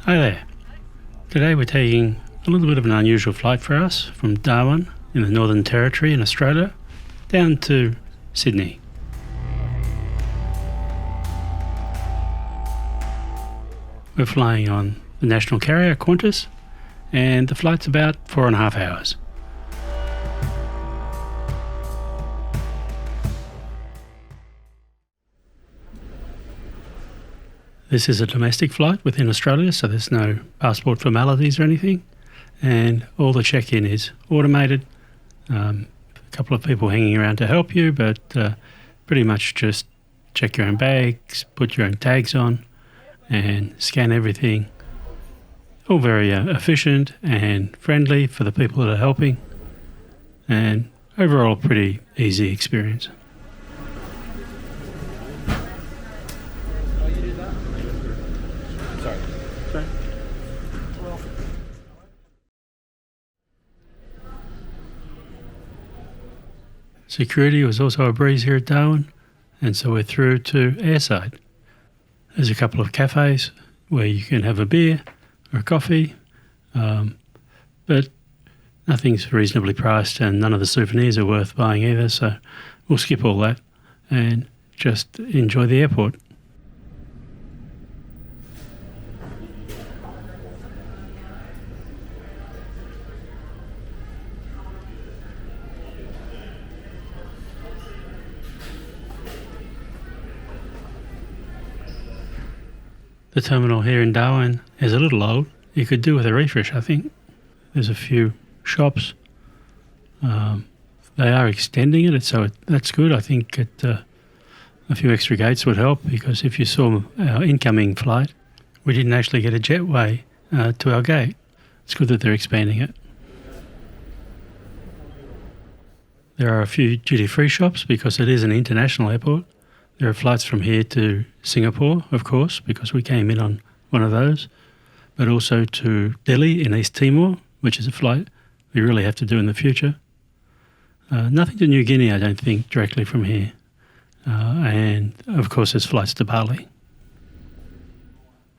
Hi there. Today we're taking a little bit of an unusual flight for us from Darwin in the Northern Territory in Australia down to Sydney. We're flying on the national carrier QANTAS and the flight's about 4.5 hours. This is a domestic flight within Australia, so there's no passport formalities or anything, and all the check-in is automated. A couple of people hanging around to help you, but pretty much just check your own bags, put your own tags on, and scan everything. All very efficient and friendly for the people that are helping, and overall pretty easy experience. Security was also a breeze here at Darwin, and so we're through to airside. There's a couple of cafes where you can have a beer or a coffee, but nothing's reasonably priced and none of the souvenirs are worth buying either, so we'll skip all that and just enjoy the airport. The terminal here in Darwin is a little old. You could do with a refresh, I think. There's a few shops. They are extending it, so that's good. I think a few extra gates would help, because if you saw our incoming flight, we didn't actually get a jetway to our gate. It's good that they're expanding it. There are a few duty-free shops because it is an international airport. There are flights from here to Singapore, of course, because we came in on one of those, but also to Delhi in East Timor, which is a flight we really have to do in the future. Nothing to New Guinea, I don't think, directly from here. And, of course, there's flights to Bali.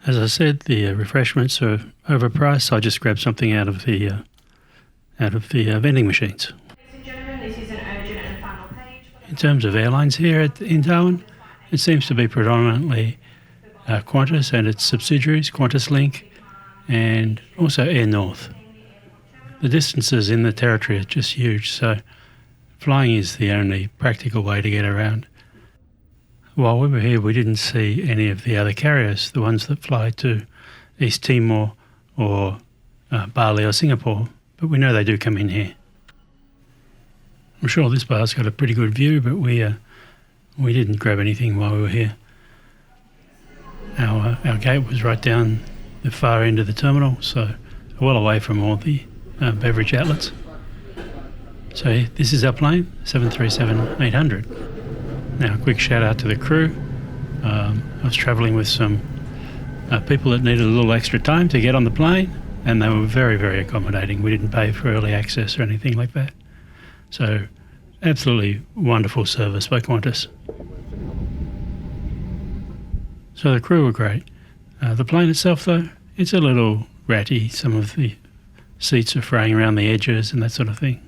As I said, the refreshments are overpriced, so I just grabbed something out of the vending machines. In terms of airlines here in Darwin, it seems to be predominantly Qantas and its subsidiaries, Qantas Link, and also Air North. The distances in the territory are just huge, so flying is the only practical way to get around. While we were here, we didn't see any of the other carriers, the ones that fly to East Timor or Bali or Singapore, but we know they do come in here. I'm sure this bar's got a pretty good view, but we didn't grab anything while we were here. Our gate was right down the far end of the terminal, so well away from all the beverage outlets. So this is our plane, 737-800. Now a quick shout out to the crew. I was travelling with some people that needed a little extra time to get on the plane, and they were very, very accommodating. We didn't pay for early access or anything like that. So, absolutely wonderful service by Qantas. So the crew were great. The plane itself, though, it's a little ratty. Some of the seats are fraying around the edges and that sort of thing.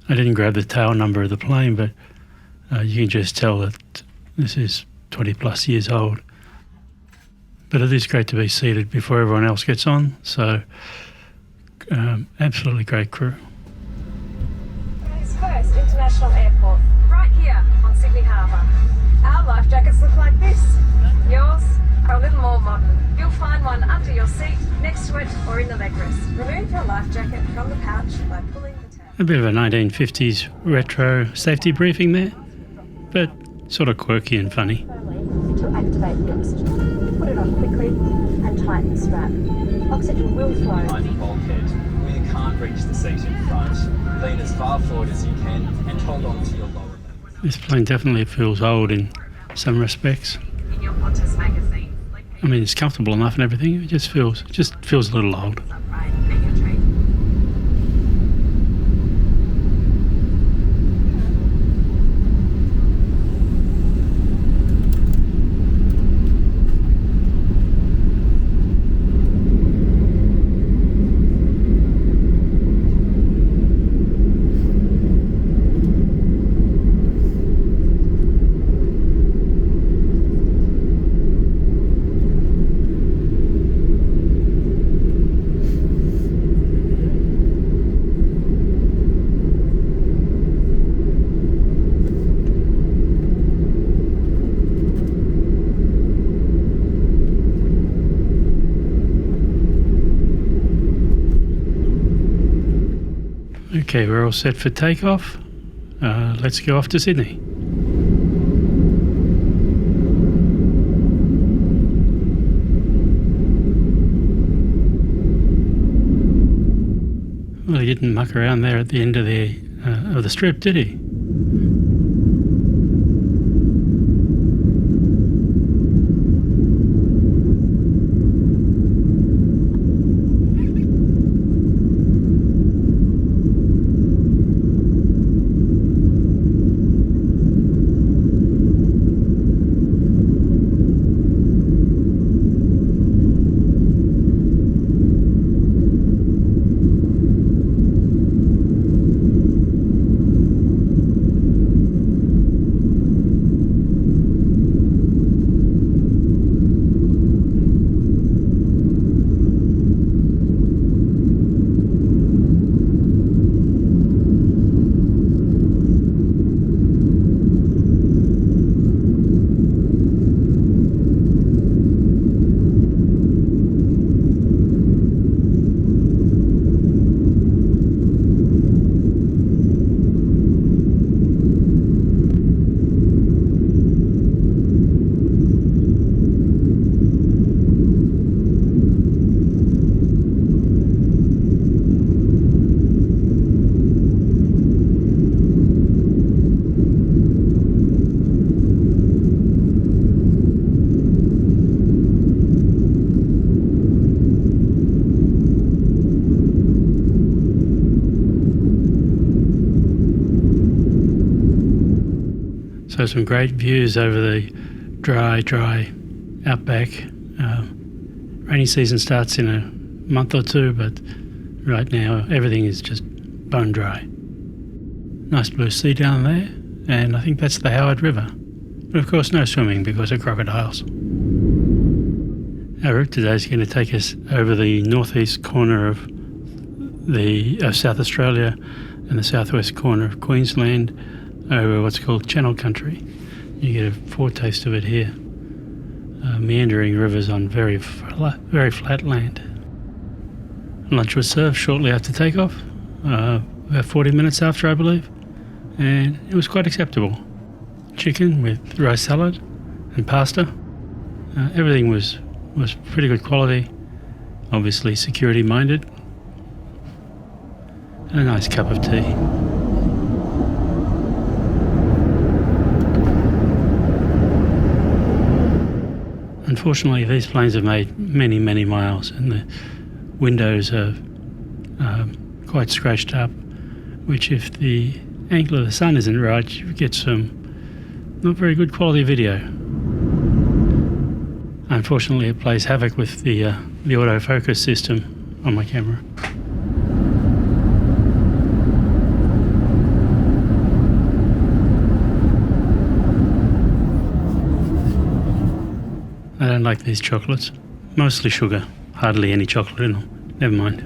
I didn't grab the tail number of the plane, but you can just tell that this is 20 plus years old. But it is great to be seated before everyone else gets on, so absolutely great crew. First International Airport, right here on Sydney Harbour. Our life jackets look like this. Yours are a little more modern. You'll find one under your seat, next to it, or in the leg rest. Remove your life jacket from the pouch by pulling the tab. A bit of a 1950s retro safety briefing there, but sort of quirky and funny. To activate the oxygen. Put it on quickly and tighten the strap. Oxygen will flow. Behind the bulkhead, where you can't reach the seat in front. Lean as far forward as you can and hold on to your lower leg. This plane definitely feels old in some respects. In your Qantas magazine. I mean, it's comfortable enough and everything. It just feels a little old. Okay, we're all set for takeoff. Let's go off to Sydney. Well, he didn't muck around there at the end of the strip, did he? So some great views over the dry outback. Rainy season starts in a month or two, but right now everything is just bone dry. Nice blue sea down there, and I think that's the Howard River. But of course no swimming because of crocodiles. Our route today is going to take us over the northeast corner of South Australia and the southwest corner of Queensland, over what's called Channel Country. You get a foretaste of it here. Meandering rivers on very flat land. Lunch was served shortly after takeoff, about 40 minutes after, I believe, and it was quite acceptable. Chicken with rice salad and pasta. Everything was pretty good quality, obviously security minded, and a nice cup of tea. Unfortunately, these planes have made many, many miles, and the windows are quite scratched up, which if the angle of the sun isn't right, you get some not very good quality video. Unfortunately, it plays havoc with the autofocus system on my camera. I don't like these chocolates. Mostly sugar, hardly any chocolate in them. Never mind.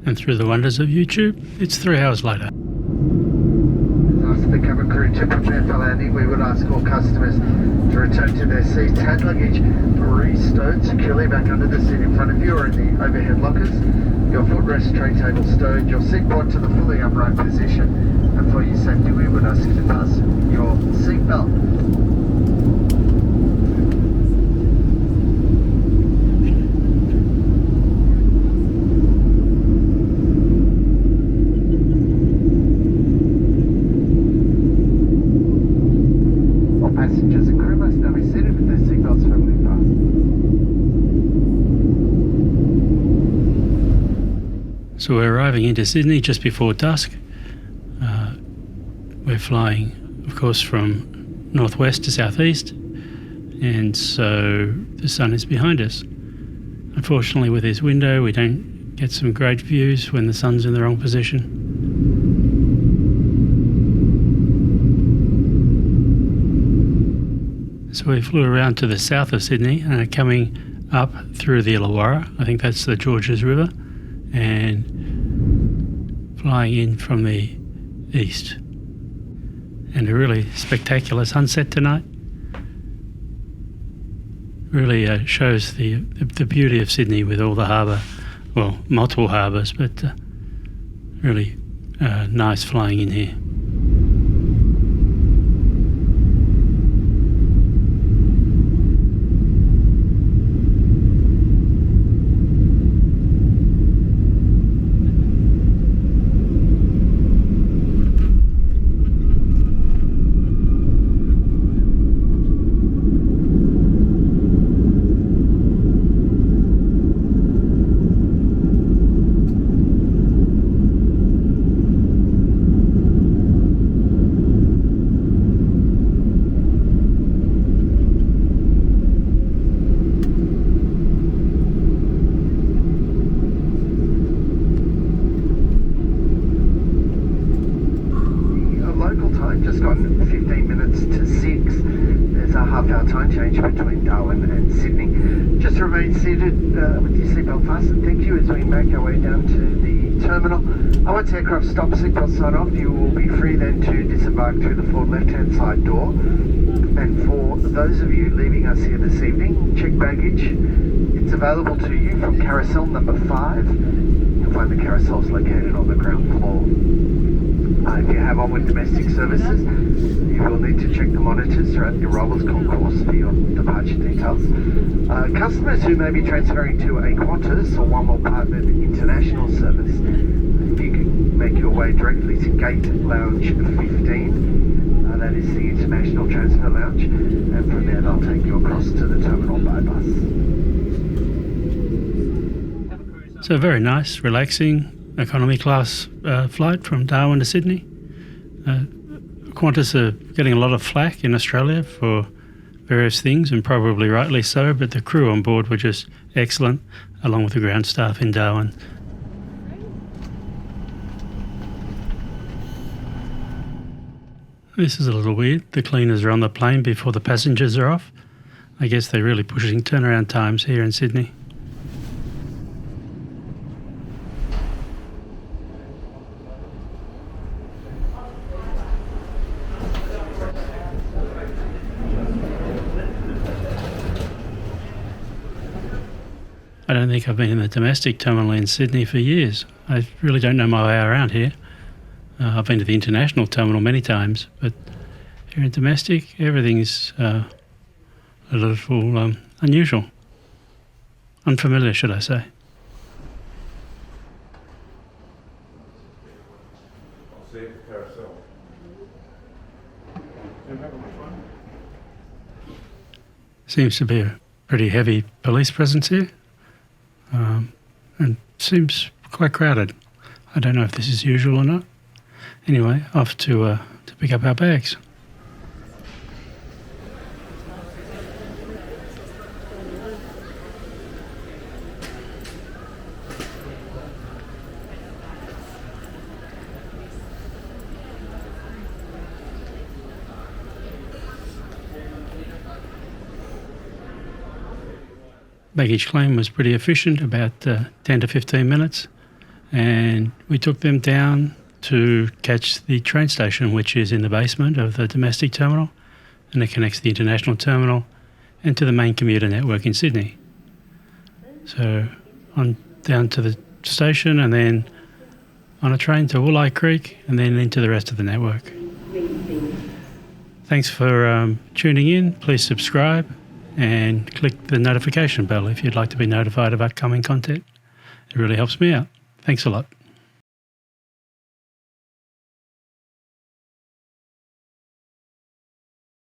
And through the wonders of YouTube, it's 3 hours later. After the cabin crew to prepare for landing, we would ask all customers to return to their seats. Hand luggage re-stowed securely back under the seat in front of you or in the overhead lockers. Your footrest tray table stowed, your seat brought to the fully upright position. And for your safety, we would ask you to fasten your seat belt. Passengers and crew must now be seated with their seatbelts firmly fastened. So we're arriving into Sydney just before dusk. We're flying, of course, from northwest to southeast, and so the sun is behind us. Unfortunately, with this window, we don't get some great views when the sun's in the wrong position. So we flew around to the south of Sydney, coming up through the Illawarra. I think that's the Georges River, and flying in from the east. And a really spectacular sunset tonight. Really shows the beauty of Sydney with all the harbour, well, multiple harbours, but really nice flying in here. Just gone 15 minutes to 6. There's a half-hour time change between Darwin and Sydney. Just remain seated with your seatbelt fastened. Thank you as we make our way down to the terminal. Once the aircraft stops, seatbelt sign off, you will be free then to disembark through the forward left-hand side door. And for those of you leaving us here this evening, check baggage. It's available to you from carousel number 5. You'll find the carousels located on the ground floor. If you have onward domestic services, you will need to check the monitors throughout your roller's concourse for your departure details. Customers who may be transferring to a QANTAS or One World Partnered international service, if you can make your way directly to Gate Lounge 15, that is the International Transfer Lounge, and from there they'll take you across to the terminal by bus. So very nice, relaxing, economy class flight from Darwin to Sydney. Qantas are getting a lot of flack in Australia for various things, and probably rightly so, but the crew on board were just excellent, along with the ground staff in Darwin. This is a little weird. The cleaners are on the plane before the passengers are off. I guess they're really pushing turnaround times here in Sydney. I don't think I've been in the domestic terminal in Sydney for years. I really don't know my way around here. I've been to the international terminal many times, but here in domestic, everything's a little unusual. Unfamiliar, should I say. Seems to be a pretty heavy police presence here. And seems quite crowded. I don't know if this is usual or not. Anyway, off to pick up our bags. Baggage claim was pretty efficient, about 10 to 15 minutes, and we took them down to catch the train station, which is in the basement of the domestic terminal, and it connects the international terminal and to the main commuter network in Sydney. So on down to the station, and then on a train to Wooleye Creek, and then into the rest of the network. Thanks for tuning in. Please subscribe and click the notification bell if you'd like to be notified of upcoming content. It really helps me out. Thanks a lot.